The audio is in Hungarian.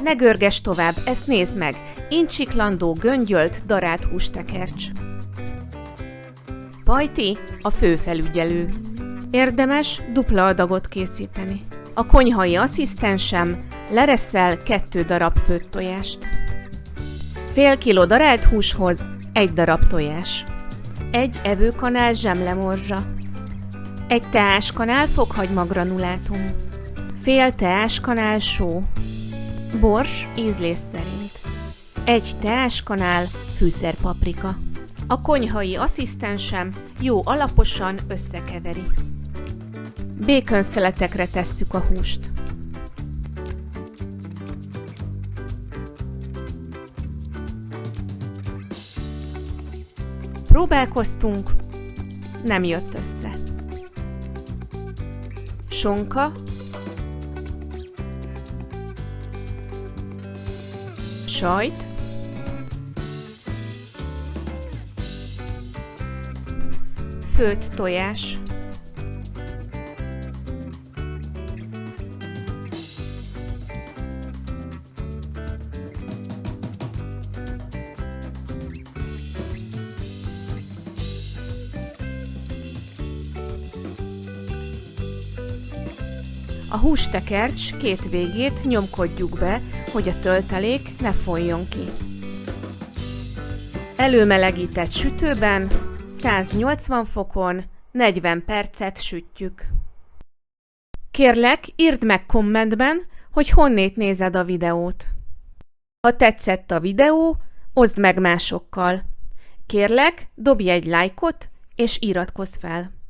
Ne görges tovább, ezt nézd meg! Incsiklandó, göngyölt, darált hústekercs. Pajti a főfelügyelő. Érdemes dupla adagot készíteni. A konyhai asszisztensem lereszel 2 darab főtt tojást. Fél kiló darált húshoz 1 darab tojás. 1 evőkanál zsemlemorzsa. 1 teáskanál fokhagyma granulátum. Fél teáskanál só. Bors ízlés szerint. 1 teáskanál fűszerpaprika. A konyhai asszisztensem jó alaposan összekeveri. Békönszeletekre tesszük a húst. Próbálkoztunk, nem jött össze. Sonka, sajt, főtt tojás, a hústekercs 2 végét nyomkodjuk be, hogy a töltelék ne folyjon ki. Előmelegített sütőben 180 fokon 40 percet sütjük. Kérlek, írd meg kommentben, hogy honnét nézed a videót. Ha tetszett a videó, oszd meg másokkal. Kérlek, dobj egy lájkot és iratkozz fel.